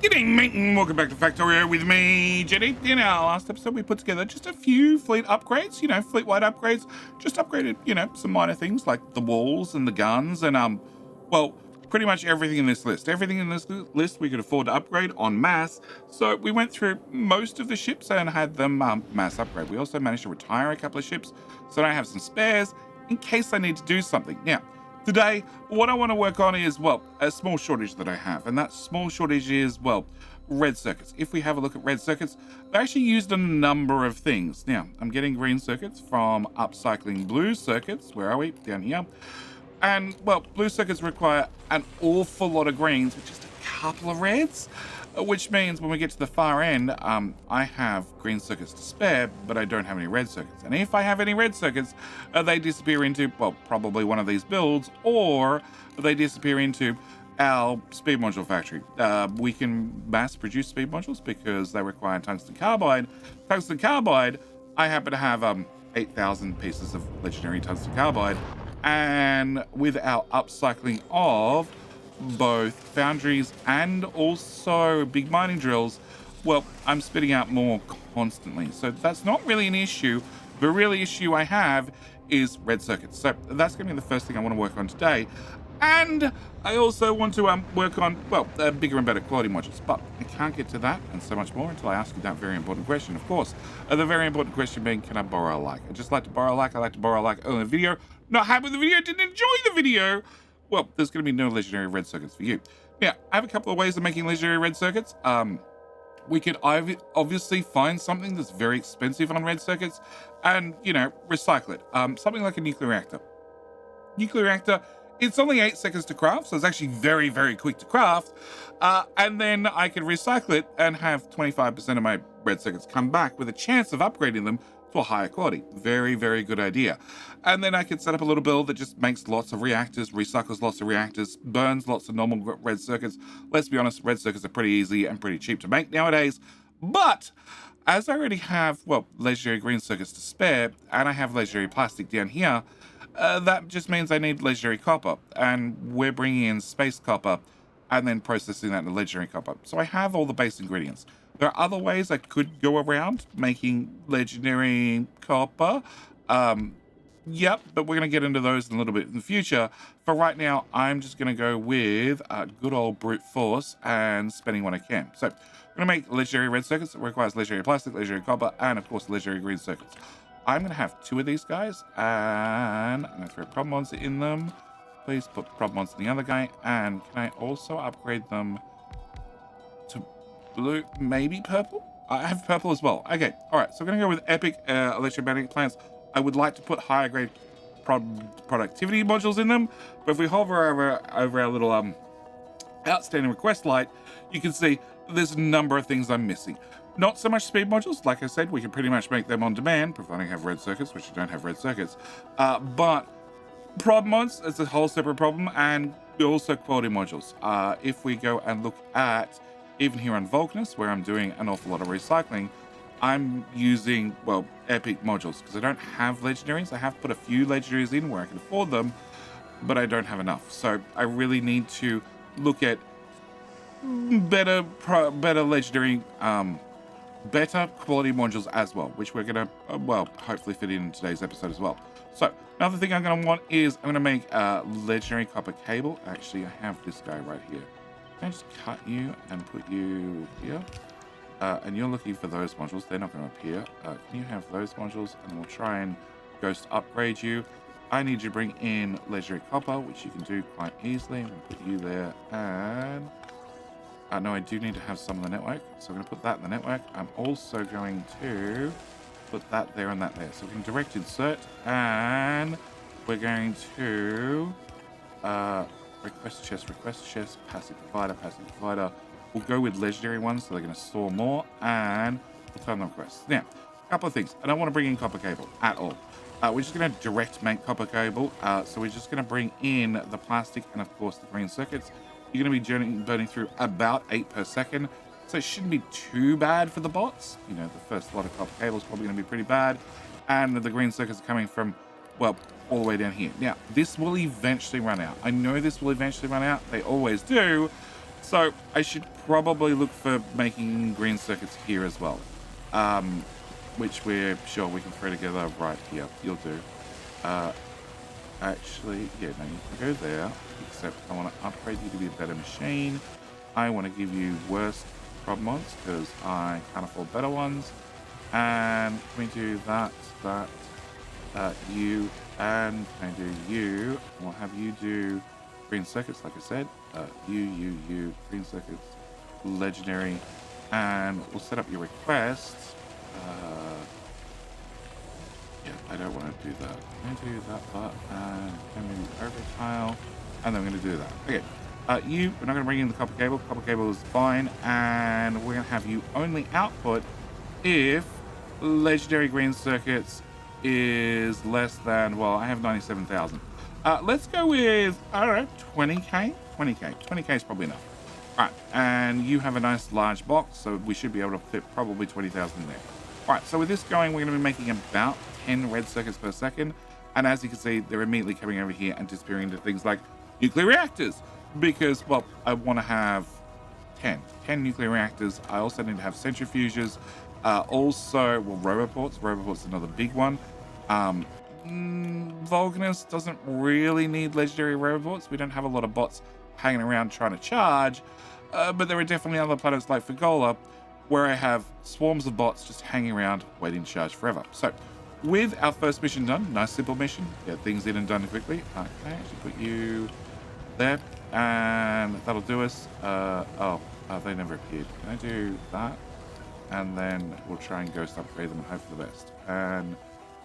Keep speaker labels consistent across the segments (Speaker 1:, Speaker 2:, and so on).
Speaker 1: G'day mate and welcome back to Factorio with me, Jenny. In our last episode we put together just a few fleet upgrades, fleet-wide upgrades. Just upgraded, some minor things like the walls and the guns and, well, pretty much everything in this list. Everything in this list we could afford to upgrade en masse. So we went through most of the ships and had them mass upgrade. We also managed to retire a couple of ships, so I have some spares in case I need to do something. Now, today, what I want to work on is, well, a small shortage that I have, and that small shortage is, well, red circuits. If we have a look at red circuits, they're actually used in a number of things. Now, I'm getting green circuits from upcycling blue circuits. Where are we? Down here. And, well, blue circuits require an awful lot of greens with just a couple of reds, which means when we get to the far end, I have green circuits to spare, but I don't have any red circuits. And if I have any red circuits, they disappear into, well, probably one of these builds, or they disappear into our speed module factory. We can mass produce speed modules because they require tungsten carbide. Tungsten carbide, I happen to have 8,000 pieces of legendary tungsten carbide, and with our upcycling of both foundries and also big mining drills, well, I'm spitting out more constantly. So that's not really an issue. The real issue I have is red circuits. So that's going to be the first thing I want to work on today. And I also want to work on, well, bigger and better quality modules. But I can't get to that and so much more until I ask you that very important question, of course. The very important question being, can I borrow a like? I just like to borrow a like. I like to borrow a like on the video. Not happy with the video, didn't enjoy the video. Well, there's going to be no legendary red circuits for you. Now, I have a couple of ways of making legendary red circuits. We could obviously find something that's very expensive on red circuits and, recycle it. Something like a nuclear reactor. Nuclear reactor, it's only 8 seconds to craft, so it's actually very, very quick to craft. And then I could recycle it and have 25% of my red circuits come back with a chance of upgrading them to a higher quality. Very, very good idea. And then I could set up a little build that just makes lots of reactors, recycles lots of reactors, burns lots of normal red circuits. Let's be honest, red circuits are pretty easy and pretty cheap to make nowadays. But as I already have, well, legendary green circuits to spare, and I have legendary plastic down here, that just means I need legendary copper. And we're bringing in space copper and then processing that into legendary copper. So I have all the base ingredients. There are other ways I could go around making legendary copper. Yep, but we're going to get into those in a little bit in the future. For right now, I'm just going to go with good old brute force and spending what I can. So I'm going to make legendary red circuits. It requires legendary plastic, legendary copper, and of course legendary green circuits. I'm going to have 2 of these guys, and I'm going to throw problems in them. Please put problems in the other guy. And can I also upgrade them to blue, maybe purple? I have purple as well. Okay, all right. So we're going to go with epic electromagnetic plants. I would like to put higher grade productivity modules in them, but if we hover over our little outstanding request light, you can see there's a number of things I'm missing. Not so much speed modules. Like I said, we can pretty much make them on demand, providing I have red circuits, which I don't have red circuits. But prod mods is a whole separate problem, and also quality modules. If we go and look at even here on Vulcanus, where I'm doing an awful lot of recycling, I'm using, well, epic modules because I don't have legendaries. I have put a few legendaries in where I can afford them, but I don't have enough. So I really need to look at better legendary, better quality modules as well, which we're going to, well, hopefully fit in today's episode as well. So another thing I'm going to want is I'm going to make a legendary copper cable. Actually, I have this guy right here. Can I just cut you and put you here? And you're looking for those modules. They're not going to appear. Can you have those modules? And we'll try and ghost upgrade you. I need you to bring in legendary copper, which you can do quite easily. I'm going to put you there. And no, I do need to have some of the network. So I'm going to put that in the network. I'm also going to put that there and that there. So we can direct insert. And we're going to request chest, passive provider. We'll go with legendary ones, so they're going to store more, and we'll turn the requests. Now, a couple of things. I don't want to bring in copper cable at all. We're just going to direct make copper cable. So we're just going to bring in the plastic and, of course, the green circuits. You're going to be burning through about 8 per second, so it shouldn't be too bad for the bots. The first lot of copper cable is probably going to be pretty bad, and the green circuits are coming from, well, all the way down here. Now, this will eventually run out. I know this will eventually run out. They always do. So I should probably look for making green circuits here as well, which we're sure we can throw together right here. You'll do. Uh, Actually, yeah, no, you can go there, except I want to upgrade you to be a better machine. I want to give you worse prob mods because I can't afford better ones. And can we do that, you, and can I do you? We'll have you do green circuits, like I said. You, green circuits, legendary. And we'll set up your requests. Yeah, I don't want to do that. I'm going to do that part, and then we do over tile, and then we're going to do that. Okay, we're not going to bring in the copper cable. Copper cable is fine, and we're going to have you only output if legendary green circuits is less than, well, I have 97,000. Let's go with, I don't know, 20k? 20k is probably enough. All right, and you have a nice large box, so we should be able to fit probably 20,000 there. All right, so with this going, we're going to be making about 10 red circuits per second. And as you can see, they're immediately coming over here and disappearing into things like nuclear reactors. Because, well, I want to have 10 nuclear reactors. I also need to have centrifuges. Also, well, roboports. Roboports is another big one. Vulcanus doesn't really need legendary roboports. We don't have a lot of bots hanging around trying to charge. But there are definitely other planets like Fagola where I have swarms of bots just hanging around waiting to charge forever. So with our first mission done, nice simple mission, get things in and done quickly. Okay, actually put you there, and that'll do us. They never appeared. Can I do that? And then we'll try and ghost upgrade them and hope for the best. And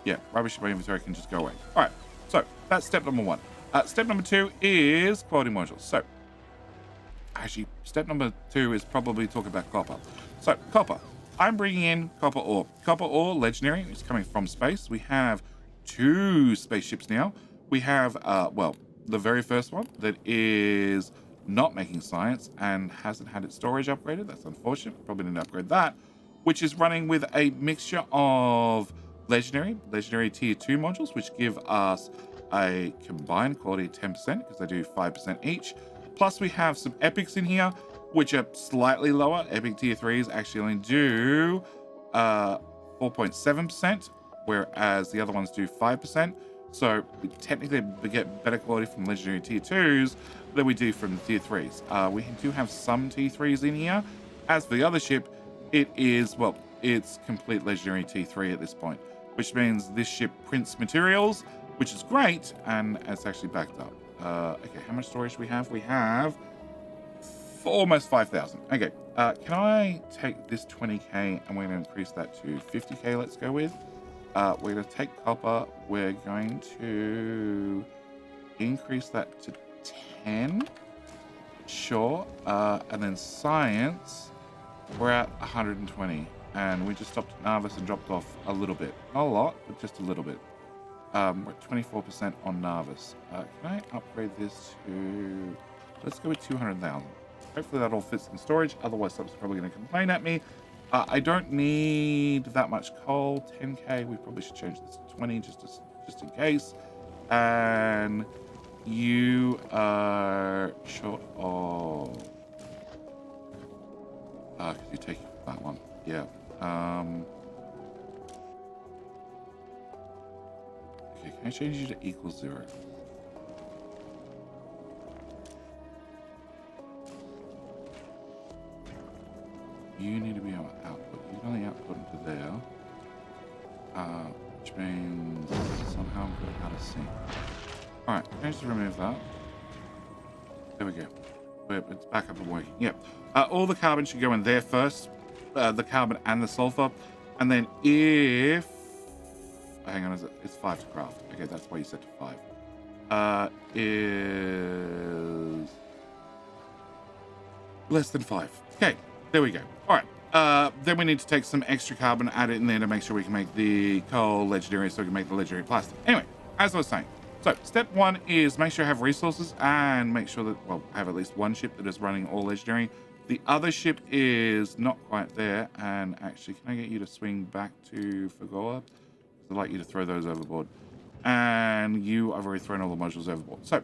Speaker 1: yeah, rubbish in my inventory can just go away. All right, so that's step number 1. Step number 2 is quality modules. So actually, step number 2 is probably talk about copper. So copper, I'm bringing in copper ore. Copper ore, legendary, is coming from space. We have 2 spaceships now. We have, well, the very first one that is not making science and hasn't had its storage upgraded. That's unfortunate. Probably need to upgrade that, which is running with a mixture of legendary tier 2 modules, which give us a combined quality of 10% because they do 5% each. Plus we have some epics in here, which are slightly lower. Epic tier 3s actually only do 4.7%, whereas the other ones do 5%. So we technically get better quality from legendary tier 2s than we do from the tier 3s. We do have some tier 3s in here. As for the other ship, it is, well, it's complete legendary tier 3 at this point, which means this ship prints materials, which is great, and it's actually backed up. Okay, how much storage do we have? We have almost 5,000. Okay, can I take this 20k and we're going to increase that to 50k, let's go with. We're going to take copper. We're going to increase that to 10. Sure. And then science, we're at 120. And we just stopped at Narvis and dropped off a little bit. Not a lot, but just a little bit. We're at 24% on Narvis. Can I upgrade this to... Let's go with 200,000. Hopefully that all fits in storage. Otherwise, someone's probably going to complain at me. I don't need that much coal. 10k. We probably should change this to 20 just in case. And you are short of... because you take that one. Yeah. Okay, can I change you to equals 0? You need to be able to output. You can only output into there. Which means somehow I'm put out of sync. Alright, can I just remove that? There we go. It's back up and working. Yep. All the carbon should go in there first. The carbon and the sulfur. And then if... hang on, it's 5 to craft. Okay, that's why you set to 5. Is... less than 5. Okay, there we go. All right. Then we need to take some extra carbon, add it in there to make sure we can make the coal legendary so we can make the legendary plastic. Anyway, as I was saying, so step 1 is make sure I have resources and make sure that, well, I have at least one ship that is running all legendary. The other ship is not quite there. And actually, can I get you to swing back to Fagola? I'd like you to throw those overboard. And you, I've already thrown all the modules overboard. So,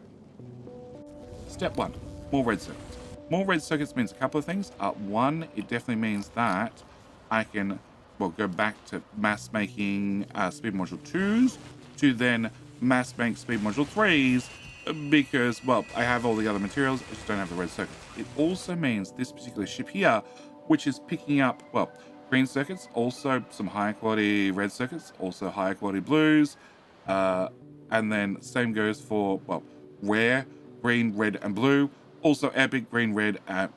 Speaker 1: step 1, more red circuits. More red circuits means a couple of things. One, it definitely means that I can, well, go back to mass making speed module 2s to then mass make speed module 3s because, well, I have all the other materials, I just don't have the red circuits. It also means this particular ship here, which is picking up, well, green circuits, also some higher quality red circuits, also higher quality blues, and then same goes for, well, rare, green, red, and blue, also epic, green, red, and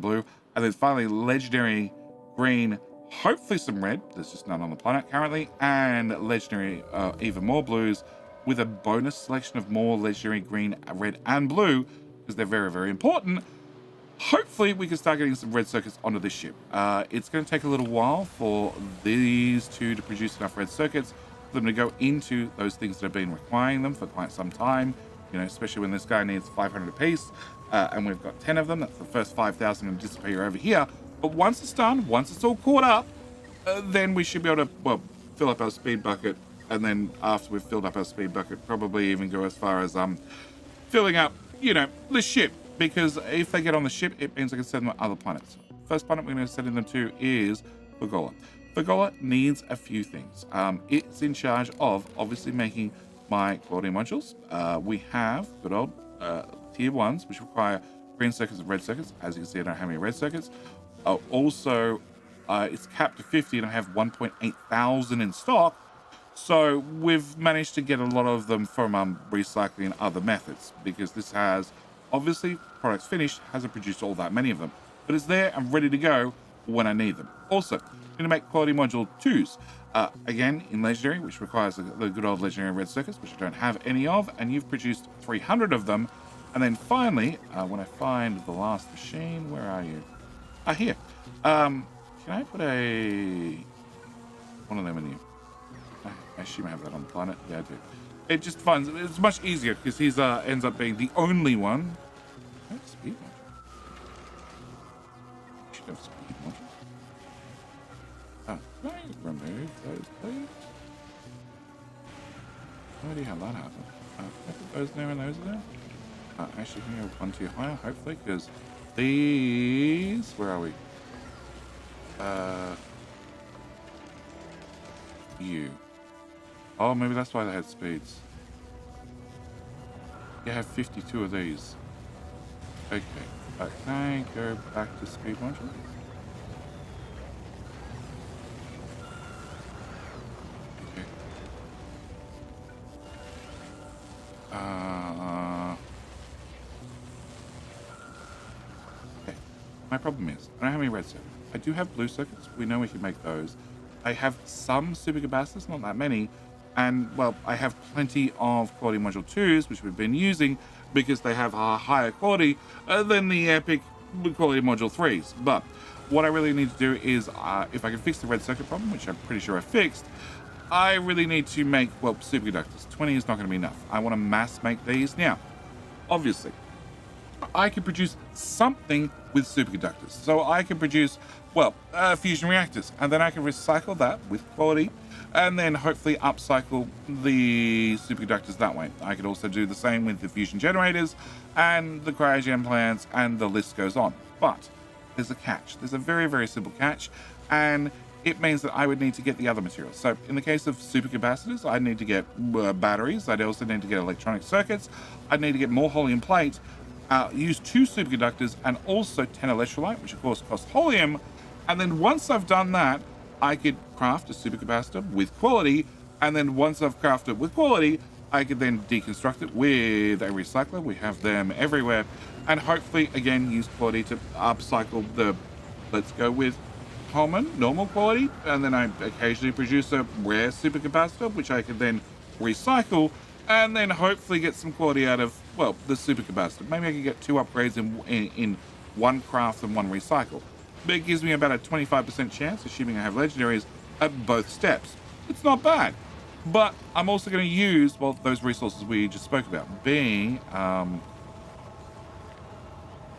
Speaker 1: blue, and then finally legendary, green, hopefully some red, there's just none on the planet currently, and legendary, even more blues, with a bonus selection of more legendary green, red, and blue, because they're very, very important. Hopefully we can start getting some red circuits onto this ship. It's going to take a little while for these two to produce enough red circuits for them to go into those things that have been requiring them for quite some time, you know, especially when this guy needs 500 apiece, and we've got 10 of them. That's the first 5,000 going to disappear over here. But once it's done, once it's all caught up, then we should be able to, well, fill up our speed bucket, and then after we've filled up our speed bucket, probably even go as far as filling up, you know, the ship, because if they get on the ship, it means I can send them to other planets. First planet we're going to send them to is Fagola. Fagola needs a few things. It's in charge of obviously making my quality modules. We have good old tier 1s, which require green circuits and red circuits. As you can see, I don't have any red circuits. Also, it's capped to 50 and I have 1.8 thousand in stock. So we've managed to get a lot of them from recycling and other methods, because this has, obviously, products finished, hasn't produced all that many of them, but it's there and ready to go when I need them. Also, I'm going to make quality module 2s, again, in legendary, which requires the good old legendary red circuits, which I don't have any of, and you've produced 300 of them. And then finally, when I find the last machine, where are you? Here. Can I put one of them in here? I assume I have that on the planet. Yeah, I do. It just finds it's much easier because he's ends up being the only one. Speed module. Should have speed module. Can I remove those, please? No idea how that happened. Can I put those there and those there? Actually, can we go one tier higher, hopefully, because these. Where are we? You. Oh, maybe that's why they had speeds. You have 52 of these. Okay. Can I go back to speed module? Okay. Okay. My problem is, I don't have any red circuits. I do have blue circuits. We know we can make those. I have some supercapacitors, not that many. And, well, I have plenty of quality module 2s, which we've been using because they have a higher quality than the epic quality module 3s. But what I really need to do is, if I can fix the red circuit problem, which I'm pretty sure I fixed, I really need to make, well, superconductors. 20 is not going to be enough. I want to mass make these. Now, obviously, I can produce something with superconductors. So I can produce, well, fusion reactors, and then I can recycle that with quality, and then hopefully upcycle the superconductors that way. I could also do the same with the fusion generators and the cryogen plants, and the list goes on. But there's a catch. There's a very, very simple catch, and it means that I would need to get the other materials. So in the case of supercapacitors, I need to get batteries. I'd also need to get electronic circuits. I'd need to get more helium plate, use 2 superconductors, and also 10 electrolyte, which of course costs helium. And then once I've done that, I could craft a supercapacitor with quality, and then once I've crafted it with quality, I could then deconstruct it with a recycler. We have them everywhere, and hopefully again use quality to upcycle the, let's go with common, normal quality, and then I occasionally produce a rare supercapacitor, which I could then recycle, and then hopefully get some quality out of, well, the supercapacitor. Maybe I could get 2 upgrades in one craft and one recycle. But it gives me about a 25% chance, assuming I have legendaries, at both steps. It's not bad. But I'm also going to use, well, those resources we just spoke about, being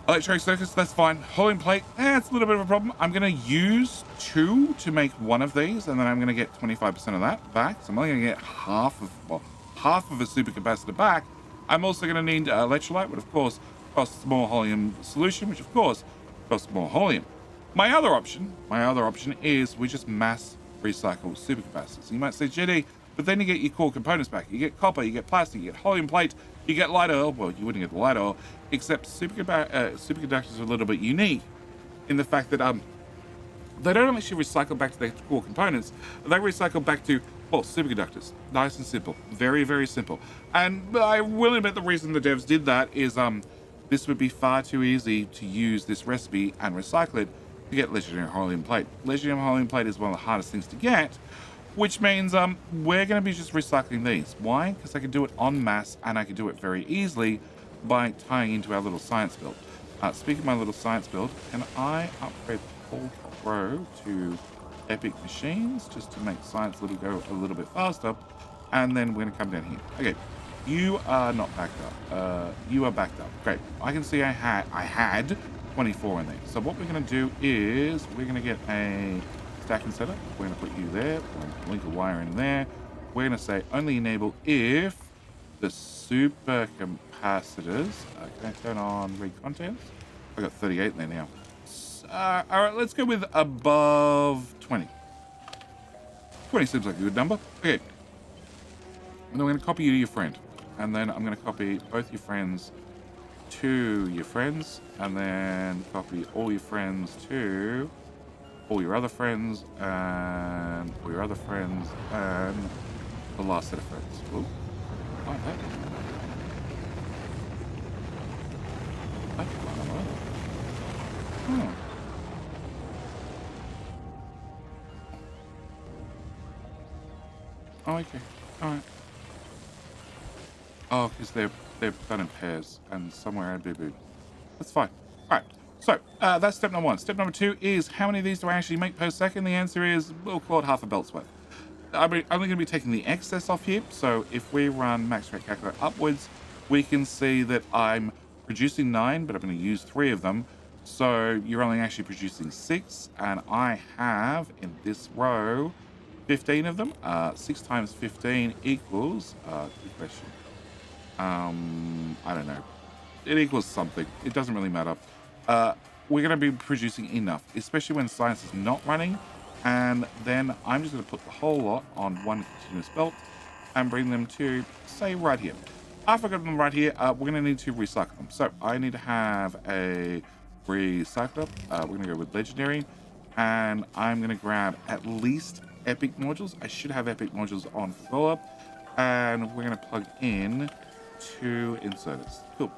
Speaker 1: electronic circuits, that's fine. Helium plate, it's a little bit of a problem. I'm going to use 2 to make one of these, and then I'm going to get 25% of that back. So I'm only going to get half of a supercapacitor back. I'm also going to need electrolyte, but of course, costs more helium solution, which of course costs more helium. My other option is we just mass recycle supercapacitors. You might say, JD, but then you get your core components back. You get copper, you get plastic, you get helium plate, you get light oil. Well, you wouldn't get the light oil, except superconductors are a little bit unique in the fact that they don't actually recycle back to their core components. They recycle back to, well, superconductors. Nice and simple. Very, very simple. And I will admit the reason the devs did that is this would be far too easy to use this recipe and recycle it to get legendary helium plate. Legendary helium plate is one of the hardest things to get, which means we're going to be just recycling these. Why? Because I can do it en masse, and I can do it very easily by tying into our little science build. Speaking of my little science build, can I upgrade the whole row to epic machines just to make science go a little bit faster? And then we're going to come down here. Okay, you are not backed up. You are backed up. Great. I can see I had 24 in there. So what we're going to do is we're going to get a stacking setup. We're going to put you there. We're going to link a wire in there. We're going to say only enable if the supercapacitors. Can I turn on read contents? I got 38 there now. All right, let's go with above 20. 20 seems like a good number. Okay. And then we're going to copy you to your friend. And then I'm going to copy both your friends to your friends. And then copy all your friends to all your other friends. And all your other friends. And the last set of friends. Ooh. Oh, that. That's fun. Hmm. Oh, okay. All right. Oh, because they're done in pairs, and somewhere I boo-booed. That's fine. All right. So that's step number one. Step number two is how many of these do I actually make per second? The answer is we'll call it half a belt's worth. I'm only going to be taking the excess off here. So if we run max rate calculator upwards, we can see that I'm producing 9, but I'm going to use 3 of them. So you're only actually producing 6, and I have in this row 15 of them. 6 times 15 equals good question. I don't know. It equals something. It doesn't really matter. We're going to be producing enough, especially when science is not running. And then I'm just going to put the whole lot on one continuous belt and bring them to, say, right here. After I got them right here, we're going to need to recycle them. So I need to have a recycler. We're going to go with legendary, and I'm going to grab at least epic modules. I should have epic modules on full up, and we're going to plug in 2 inserters. Cool.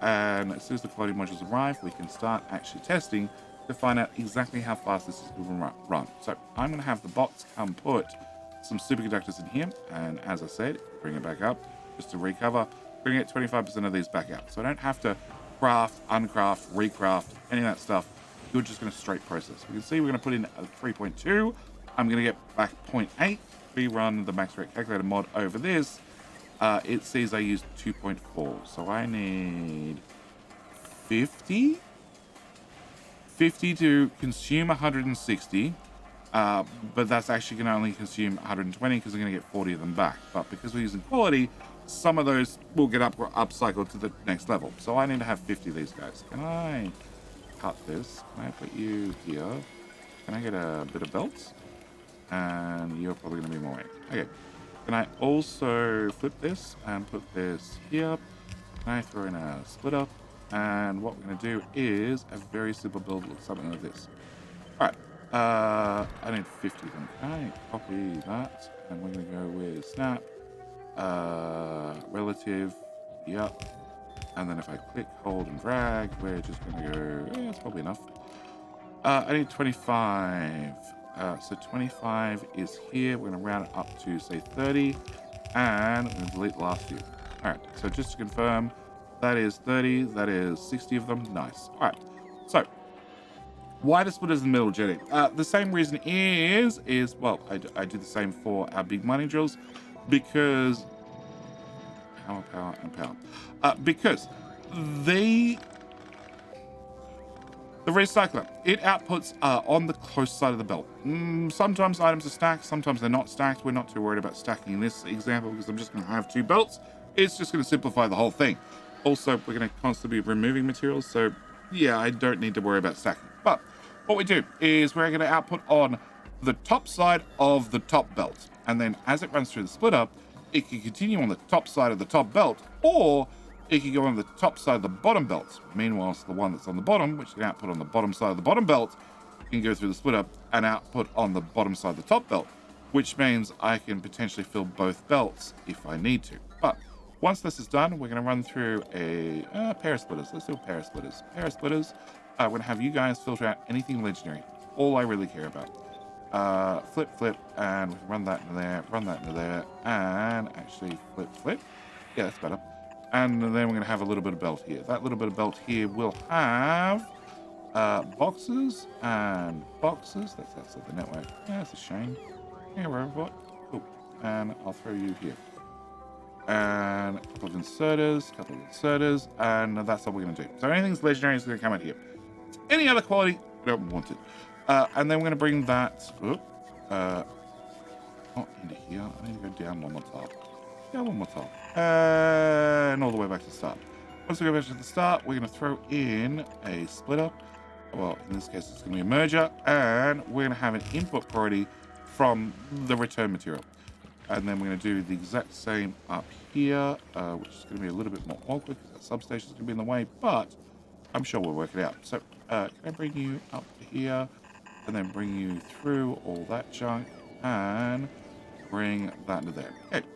Speaker 1: And as soon as the quality modules arrive, we can start actually testing to find out exactly how fast this is going to run. So I'm going to have the bots come put some superconductors in here, and as I said, bring it back up just to recover, bring it 25% of these back out. So I don't have to craft, uncraft, recraft, any of that stuff. You're just going to straight process. We can see we're going to put in a 3.2. I'm going to get back 0.8. We run the max rate calculator mod over this. It says I used 2.4. So I need 50? 50 to consume 160. But that's actually going to only consume 120 because I'm going to get 40 of them back. But because we're using quality, some of those will get upcycled to the next level. So I need to have 50 of these guys. Can I cut this? Can I put you here? Can I get a bit of belts? And you're probably going to be more weight. Okay. Can I also flip this and put this here? Can I throw in a splitter? And what we're going to do is a very simple build, something like this. All right. I need 50 of them. Can I copy that? And we're going to go with snap. Relative. Yep. And then if I click, hold, and drag, we're just going to go, yeah, it's probably enough. I need 25. So 25 is here. We're going to round it up to, say, 30. And we're going to delete the last few. All right. So just to confirm, that is 30. That is 60 of them. Nice. All right. So why the splitters in the middle, Jenny? The same reason is well, I do the same for our big mining drills because power, and power. Because the recycler, it outputs on the close side of the belt. Sometimes items are stacked, sometimes they're not stacked. We're not too worried about stacking in this example because I'm just going to have 2 belts. It's just going to simplify the whole thing. Also, we're going to constantly be removing materials, so yeah, I don't need to worry about stacking. But what we do is we're going to output on the top side of the top belt, and then as it runs through the splitter, it can continue on the top side of the top belt, or it can go on the top side of the bottom belt. Meanwhile, the one that's on the bottom, which can output on the bottom side of the bottom belt, can go through the splitter and output on the bottom side of the top belt, which means I can potentially fill both belts if I need to. But once this is done, we're going to run through a pair of splitters. Let's do a pair of splitters. Pair of splitters. We're going to have you guys filter out anything legendary. All I really care about. Flip, and we can run that into there, run that into there, and actually flip. Yeah, that's better. And then we're going to have a little bit of belt here. That little bit of belt here will have boxes and boxes. That's outside the network. Yeah, that's a shame. Yeah, robot. Cool. And I'll throw you here. And a couple of inserters, and that's all we're going to do. So anything's legendary is going to come out here. Any other quality, we don't want it. And then we're going to bring that not into here. I need to go down one more tile. Down one more tile. And all the way back to the start. Once we go back to the start, we're going to throw in a splitter. Well, in this case, it's going to be a merger. And we're going to have an input priority from the return material. And then we're going to do the exact same up here, which is going to be a little bit more awkward because that substation is going to be in the way, but I'm sure we'll work it out. So can I bring you up to here and then bring you through all that junk and bring that into there. Okay.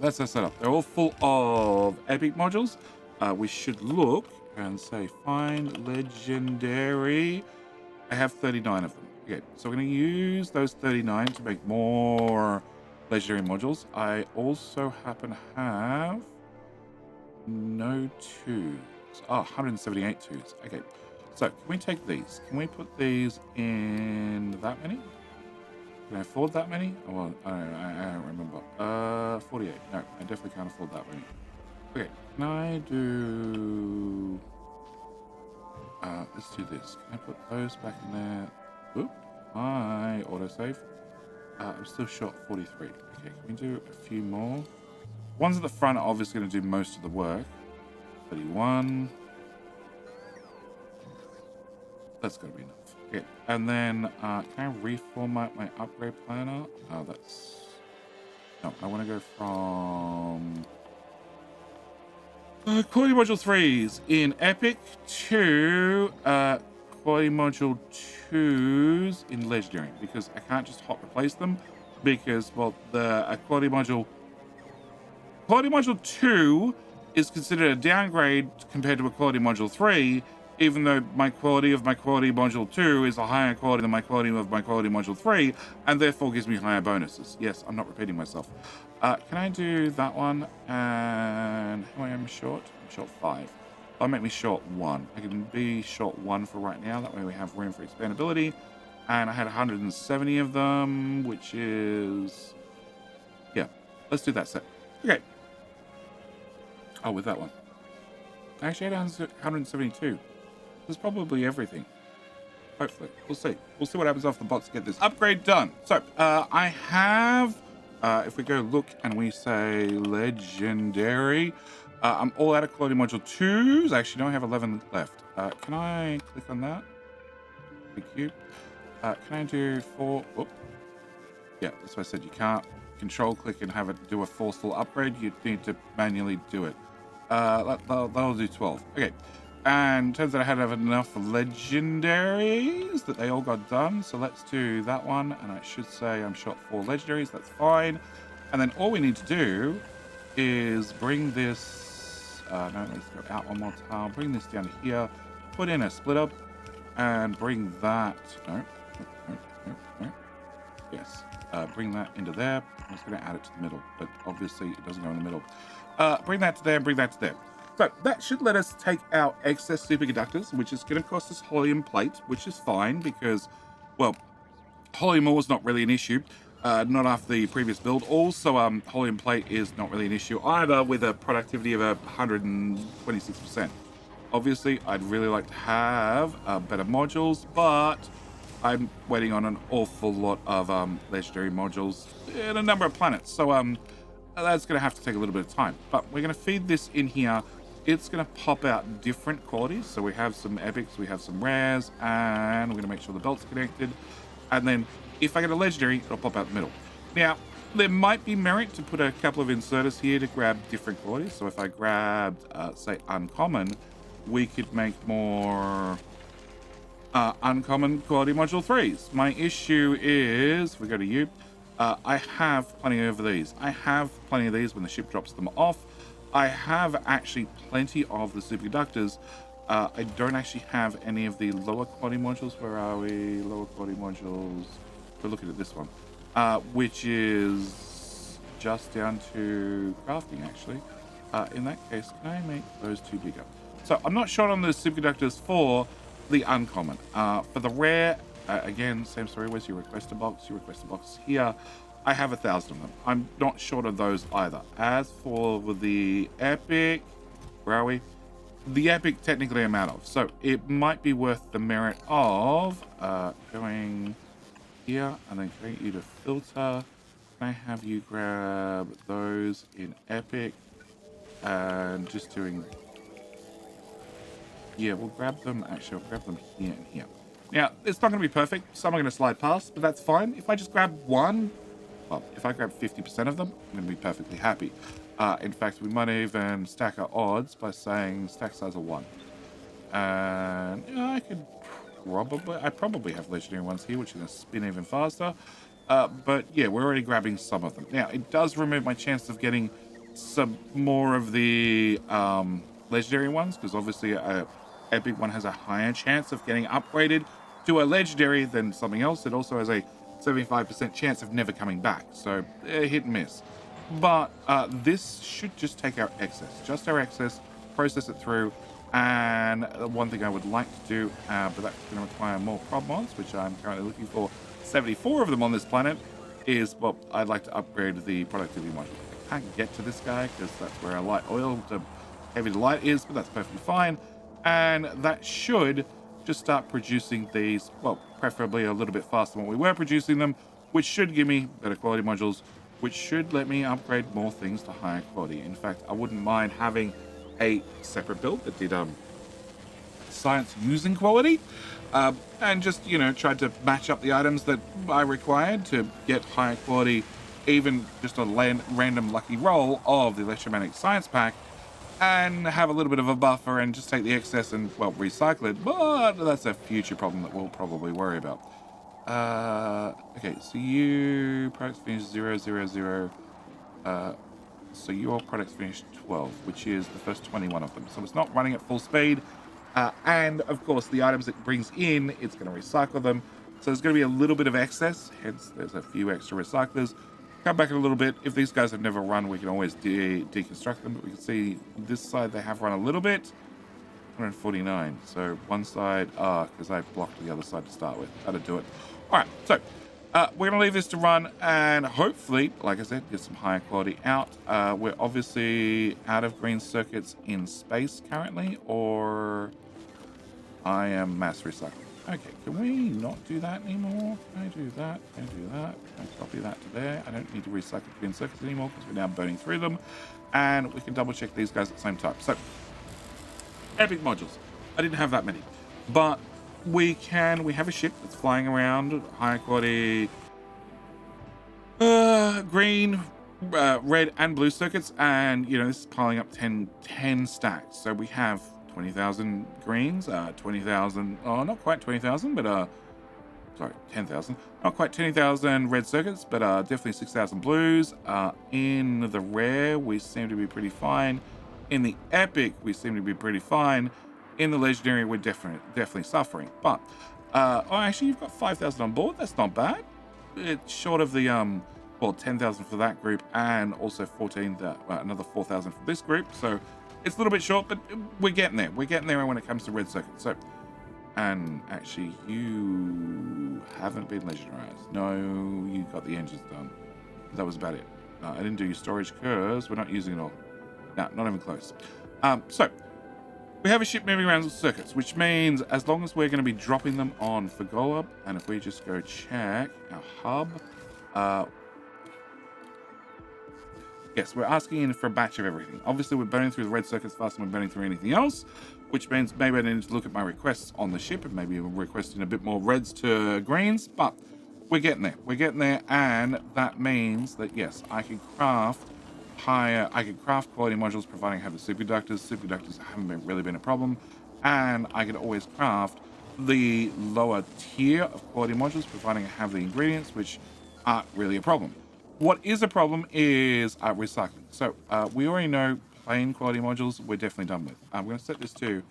Speaker 1: That's our setup. They're all full of epic modules. We should look and say find legendary. I have 39 of them. Okay, so we're going to use those 39 to make more legendary modules. I also happen to have no twos. 178 twos. Okay, so can we take these? Can we put these in that many? Can I afford that many? Oh, well, I don't remember. 48. No, I definitely can't afford that many. Okay, can I do... let's do this. Can I put those back in there? Oop, my autosave. I'm still short 43. Okay, can we do a few more? Ones at the front are obviously going to do most of the work. 31. That's going to be enough. Okay, and then can I reformat my upgrade planner? That's... No, I want to go from... quality module 3s in Epic to quality module 2s in Legendary, because I can't just hot replace them because, well, the quality module 2 is considered a downgrade compared to a quality module 3, even though my quality of my quality module 2 is a higher quality than my quality of my quality module 3, and therefore gives me higher bonuses. Yes, I'm not repeating myself. Can I do that one? And how am I short? I'm short 5. That'll make me short 1. I can be short 1 for right now. That way we have room for expandability. And I had 170 of them, which is... Yeah, let's do that set. Okay. Oh, with that one. I actually had 172. There's probably everything. Hopefully. We'll see. We'll see what happens after the bots get this upgrade done. So, I have... if we go look and we say legendary, I'm all out of quality module 2s. Actually, no, I have 11 left. Can I click on that? Thank you. Can I do 4? Oh. Yeah, that's what I said. You can't control click and have it do a forceful upgrade. You need to manually do it. That'll do 12. Okay. And turns out I had enough legendaries that they all got done. So let's do that one. And I should say I'm short 4 legendaries. That's fine. And then all we need to do is bring this... no, let's go out one more tile. Bring this down here. Put in a split up. And bring that... No. Yes. Bring that into there. I'm just going to add it to the middle. But obviously it doesn't go in the middle. Bring that to there and bring that to there. So that should let us take our excess superconductors, which is going to cost us helium plate, which is fine because, well, helium ore is not really an issue, not after the previous build. Also, helium plate is not really an issue either with a productivity of 126%. Obviously, I'd really like to have better modules, but I'm waiting on an awful lot of legendary modules in a number of planets. So, that's going to have to take a little bit of time. But we're going to feed this in here. It's going to pop out different qualities. So we have some epics, we have some rares, and we're going to make sure the belt's connected. And then if I get a legendary, it'll pop out the middle. Now, there might be merit to put a couple of inserters here to grab different qualities. So if I grabbed, say, uncommon, we could make more uncommon quality module 3s. My issue is, if we go to you, I have plenty of these. I have plenty of these when the ship drops them off. I have actually plenty of the superconductors. I don't actually have any of the lower quality modules. Where are we? Lower quality modules. We're looking at this one, which is just down to crafting, actually. In that case, can I make those two bigger? So I'm not short on the superconductors for the uncommon. For the rare, again, same story. Where's your requester box? Your requester box here. I have 1,000 of them. I'm not short of those either. As for the epic, where are we? The epic, technically I'm out of. So it might be worth the merit of going here and then getting you to filter. Can I have you grab those in epic and just doing... Yeah, we'll grab them. Actually, I'll grab them here and here. Now, it's not going to be perfect. Some are going to slide past, but that's fine. If I just grab one, well, if I grab 50% of them, I'm going to be perfectly happy. In fact, we might even stack our odds by saying stack size of 1. And I probably have legendary ones here, which is going to spin even faster. But yeah, we're already grabbing some of them. Now, it does remove my chance of getting some more of the legendary ones, because obviously a epic one has a higher chance of getting upgraded to a legendary than something else. It also has a 75% chance of never coming back, so hit and miss. But this should just take our excess, process it through. And one thing I would like to do, but that's going to require more prod mods, which I'm currently looking for 74 of them on this planet, is, well, I'd like to upgrade the productivity module. I can't get to this guy because that's where our light oil to heavy to light is, but that's perfectly fine. And that should just start producing these, well, preferably a little bit faster than what we were producing them, which should give me better quality modules, which should let me upgrade more things to higher quality. In fact, I wouldn't mind having a separate build that did science using quality, and just, you know, tried to match up the items that I required to get higher quality, even just a random lucky roll of the electromagnetic science pack, and have a little bit of a buffer and just take the excess and, well, recycle it. But that's a future problem that we'll probably worry about. Okay, so you products finished 0, 0, 0. So your products finished 12, which is the first 21 of them. So it's not running at full speed. And of course, the items it brings in, it's going to recycle them. So there's going to be a little bit of excess. Hence, there's a few extra recyclers. Come back in a little bit. If these guys have never run, we can always deconstruct them. But we can see this side they have run a little bit. 149. So one side, because I blocked the other side to start with. That'll do it. All right, so we're going to leave this to run and hopefully, like I said, get some higher quality out. We're obviously out of green circuits in space currently, or I am mass recycling. Okay, can we not do that anymore? Can I do that? Can I do that? Can I copy that to there? I don't need to recycle green circuits anymore because we're now burning through them. And we can double check these guys at the same time. So, epic modules. I didn't have that many. But we have a ship that's flying around, high quality green, red and blue circuits. And, you know, this is piling up 10 stacks. So we have 20,000 greens, 20,000, oh, not quite 20,000, but, sorry, 10,000. Not quite 20,000 red circuits, but definitely 6,000 blues. In the rare, we seem to be pretty fine. In the epic, we seem to be pretty fine. In the legendary, we're definitely suffering. But, oh, actually, you've got 5,000 on board. That's not bad. It's short of the, well, 10,000 for that group, and also another 4,000 for this group. So it's a little bit short, but we're getting there. We're getting there when it comes to red circuits. So, and actually, you haven't been legendarized. No, you got the engines done. That was about it. I didn't do your storage because we're not using it all. No, not even close. So we have a ship moving around the circuits, which means as long as we're going to be dropping them on Fagola, and if we just go check our hub, yes, we're asking in for a batch of everything. Obviously, we're burning through the red circuits faster than we're burning through anything else, which means maybe I need to look at my requests on the ship and maybe we're requesting a bit more reds to greens, but we're getting there. We're getting there, and that means that, yes, I can craft quality modules providing I have the superconductors. Superconductors haven't really been a problem, and I can always craft the lower tier of quality modules providing I have the ingredients, which aren't really a problem. What is a problem is recycling. So we already know plain quality modules we're definitely done with. I'm going to set this to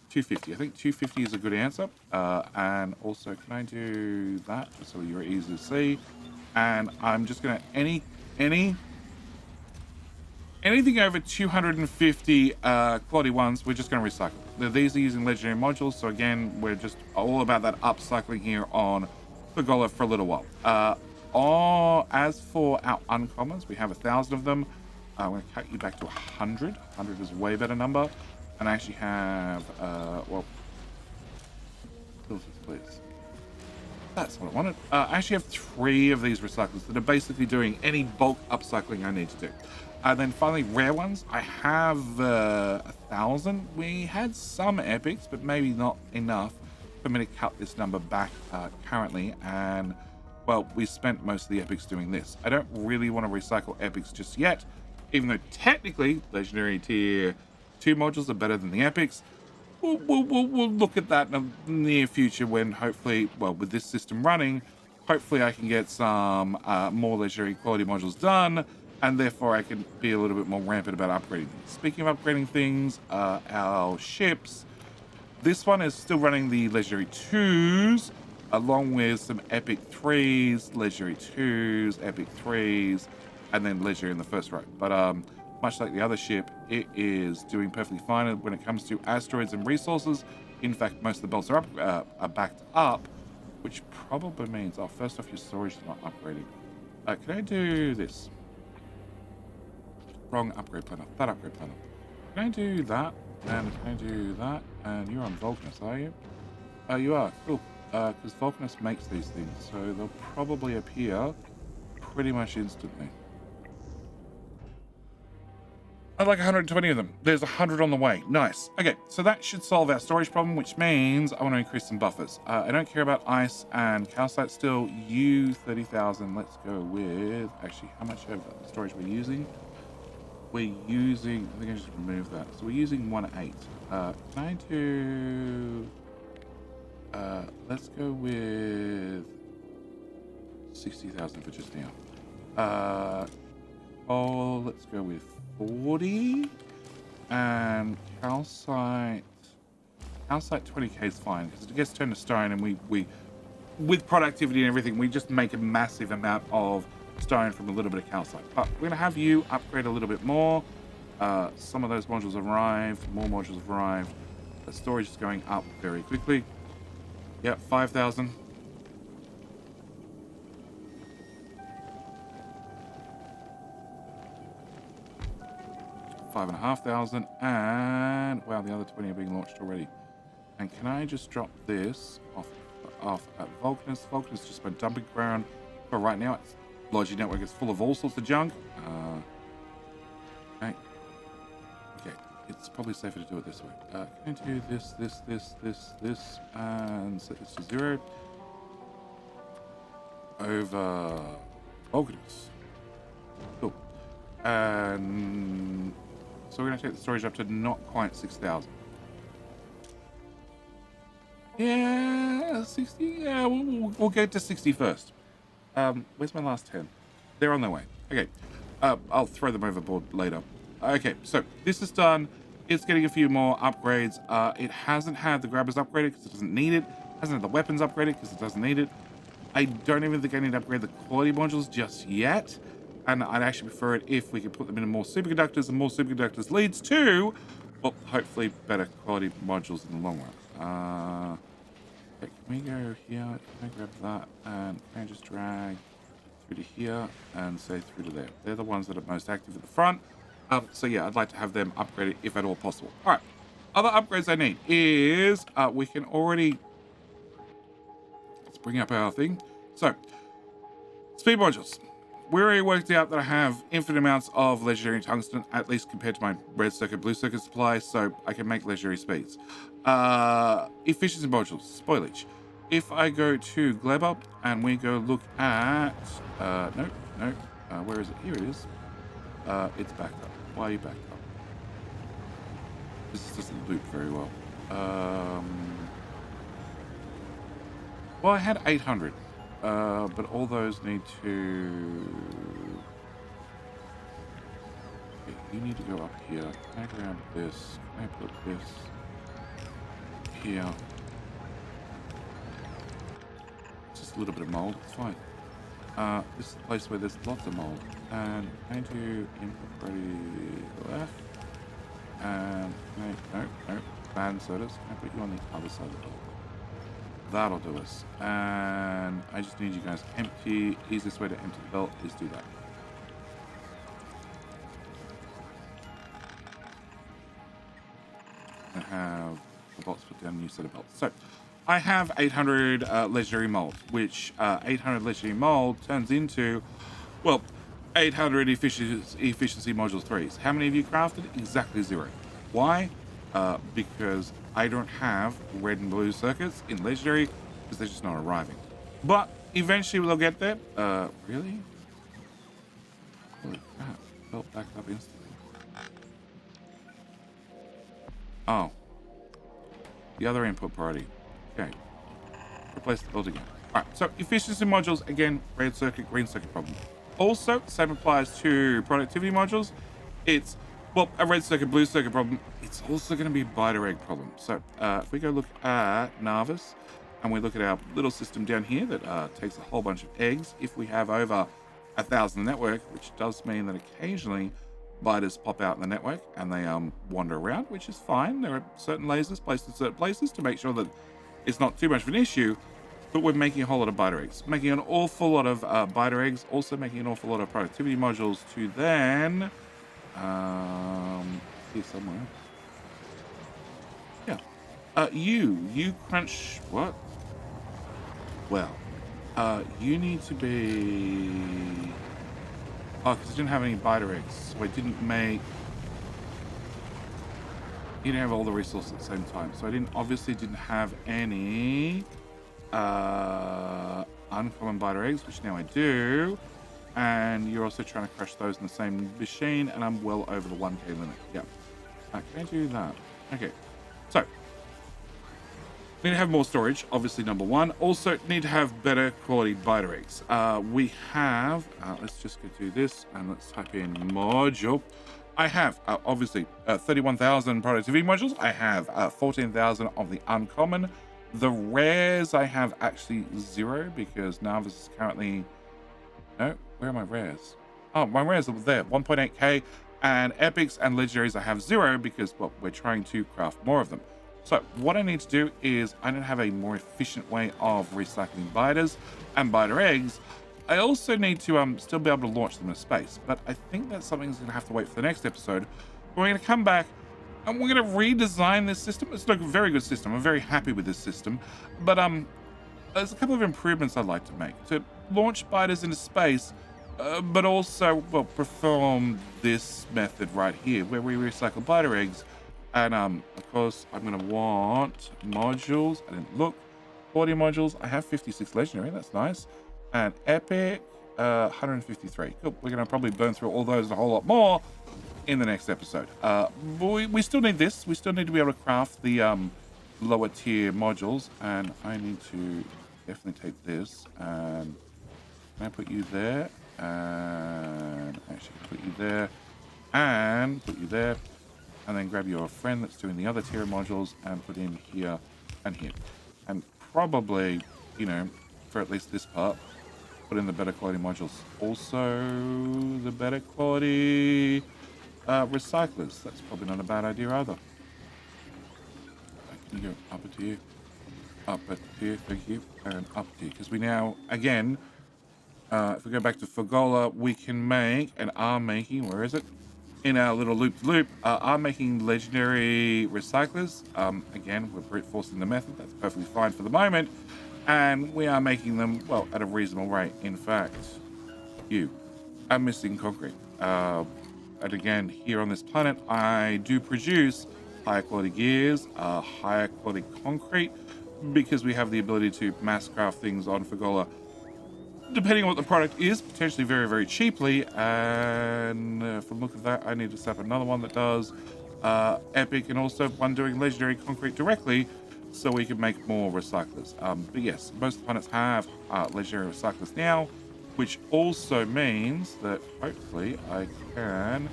Speaker 1: 250. I think 250 is a good answer. And also, can I do that just so you're easy to see? And I'm just going to anything over 250 quality ones, we're just going to recycle. These are using legendary modules, so again, we're just all about that upcycling here on Pergola for a little while. As for our uncommons, we have 1,000 of them. I'm going to cut you back to 100. 100 is a way better number. And I actually have, filters, please. That's what I wanted. I actually have 3 of these recyclers that are basically doing any bulk upcycling I need to do. And then finally, rare ones. I have 1,000. We had some epics, but maybe not enough for me to cut this number back currently. And, well, we spent most of the epics doing this. I don't really want to recycle epics just yet, even though technically legendary tier 2 modules are better than the epics. We'll look at that in the near future when hopefully, well, with this system running, hopefully I can get some more legendary quality modules done, and therefore I can be a little bit more rampant about upgrading things. Speaking of upgrading things, our ships, this one is still running the legendary 2s, along with some epic 3s, legendary 2s, epic 3s, and then legendary in the first row. But much like the other ship, it is doing perfectly fine when it comes to asteroids and resources. In fact, most of the belts are backed up, which probably means, oh, first off, your storage is not upgrading. Can I do this? Wrong upgrade planner. That upgrade planner. Can I do that? And can I do that? And you're on Vulcanus, are you? You are. Cool. Because Vulcanus makes these things, so they'll probably appear pretty much instantly. I'd like 120 of them. There's 100 on the way. Nice. Okay, so that should solve our storage problem, which means I want to increase some buffers. I don't care about ice and calcite still. You 30,000. Let's go with, actually, how much of storage we're using? We're using, I think I just removed that. So we're using 1.8. Can I do, let's go with 60,000 for just now. Oh, let's go with 40, and calcite 20k is fine because it gets turned to stone, and we with productivity and everything, we just make a massive amount of stone from a little bit of calcite. But we're gonna have you upgrade a little bit more. Some of those modules have arrived, more modules have arrived. The storage is going up very quickly. Yep, 5,000. 5,500, and wow, the other 20 are being launched already. And can I just drop this off at Vulcanus? Vulcanus just my dumping ground for right now. Its Logi network is full of all sorts of junk. Okay, it's probably safer to do it this way. Can I do this, and set this to 0 over Vulcanus? Cool. And so we're going to take the storage up to not quite 6,000. Yeah, 60. Yeah, we'll get to 60 first. Where's my last 10? They're on their way. Okay. I'll throw them overboard later. Okay, so this is done. It's getting a few more upgrades. It hasn't had the grabbers upgraded because it doesn't need it. It hasn't had the weapons upgraded because it doesn't need it. I don't even think I need to upgrade the quality modules just yet. And I'd actually prefer it if we could put them into more superconductors, and more superconductors leads to, well, hopefully better quality modules in the long run. Okay, can we go here? Can I grab that? And can I just drag through to here and say through to there? They're the ones that are most active at the front. So yeah, I'd like to have them upgraded if at all possible. All right, other upgrades I need is we can already, let's bring up our thing. So speed modules. we already worked out that I have infinite amounts of legendary tungsten, at least compared to my red circuit, blue circuit supply, so I can make legendary speeds. Efficiency modules, spoilage. If I go to gleba and we go look at, no, where is it? Here it is. It's backed up. Why are you backed up? This doesn't loop very well. Well, I had 800. But all those need to... Okay, you need to go up here. Can I grab this? Can I put this here? It's just a little bit of mold. It's fine. This is a place where there's lots of mold. And can I do input ready left? And no, bad sodas. Can I put you on the other side of the belt? That'll do us. And I just need you guys empty. Easiest way to empty the belt is do that. I have the bolts put down a new set of belts. So I have 800 legendary mold, which 800 legendary mold turns into, well, 800 efficiency modules 3s. How many of you crafted? Exactly 0. Why? Because I don't have red and blue circuits in legendary because they're just not arriving. But eventually we'll get there. Really? Holy crap. Belt backed up instantly. Oh. The other input priority. Okay. Replace the belt again. Alright, so efficiency modules, again, red circuit, green circuit problem. Also, same applies to productivity modules. It's, well, a red circuit, blue circuit problem. It's also going to be a biter egg problem. So if we go look at Narvis and we look at our little system down here that takes a whole bunch of eggs, if we have over 1,000 in the network, which does mean that occasionally biters pop out in the network and they wander around, which is fine. There are certain lasers placed in certain places to make sure that it's not too much of an issue. But we're making a whole lot of biter eggs, making an awful lot of biter eggs, also making an awful lot of productivity modules to then, here somewhere. Yeah. You crunch, what? Well, you need to be, oh, because I didn't have any biter eggs, so I didn't make, you didn't have all the resources at the same time. So I obviously didn't have any uncommon biter eggs, which now I do, and you're also trying to crush those in the same machine, and I'm well over the 1k limit. Yeah. Can I do that? Okay. So need to have more storage, obviously, number one. Also need to have better quality biter eggs. We have, let's just go do this and let's type in module. I have obviously 31,000 productivity modules. I have 14,000 of the uncommon. The rares I have actually 0 because Narvis is currently, no, where are my rares? Oh, my rares are there, 1.8k, and epics and legendaries I have 0 because, well, we're trying to craft more of them. So what I need to do is I need to have a more efficient way of recycling biters and biter eggs. I also need to still be able to launch them in space, but I think that's something that's going to have to wait for the next episode. We're going to come back and we're going to redesign this system. It's a very good system. I'm very happy with this system, but there's a couple of improvements I'd like to make to launch biters into space, but also, well, perform this method right here where we recycle biter eggs. And of course, I'm going to want modules. I didn't look. 40 modules. I have 56 legendary. That's nice. And epic, 153. Cool. We're going to probably burn through all those and a whole lot more in the next episode. We still need this. We still need to be able to craft the lower tier modules. And I need to definitely take this. And can I put you there? And actually put you there. And put you there. And then grab your friend that's doing the other tier of modules and put in here and here. And probably, you know, for at least this part, put in the better quality modules. Also, the better quality recyclers. That's probably not a bad idea either. Can you go up a tier? Up a tier, thank you. And up a tier. Because we now, again, if we go back to Fagola, we can make and are making, where is it? In our little loop-to-loop, are making legendary recyclers. Again, we're brute forcing the method. That's perfectly fine for the moment. And we are making them, well, at a reasonable rate. In fact, you I'm missing concrete. And again, here on this planet, I do produce higher quality gears, higher quality concrete, because we have the ability to mass craft things on Fagola, depending on what the product is, potentially very, very cheaply. And from the look of that, I need to set up another one that does epic and also one doing legendary concrete directly, so we can make more recyclers. But yes, most planets have legendary recyclers now, which also means that hopefully I can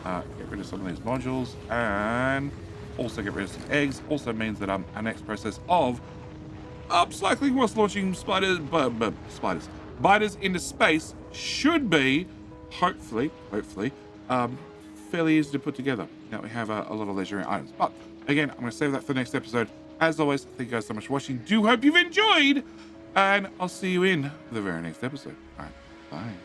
Speaker 1: get rid of some of these modules and also get rid of some eggs. Also means that our next process of upcycling whilst launching spiders into space should be hopefully fairly easy to put together. Now we have a lot of legendary items, but again, I'm going to save that for the next episode. As always, thank you guys so much for watching. Do hope you've enjoyed, and I'll see you in the very next episode. All right, bye.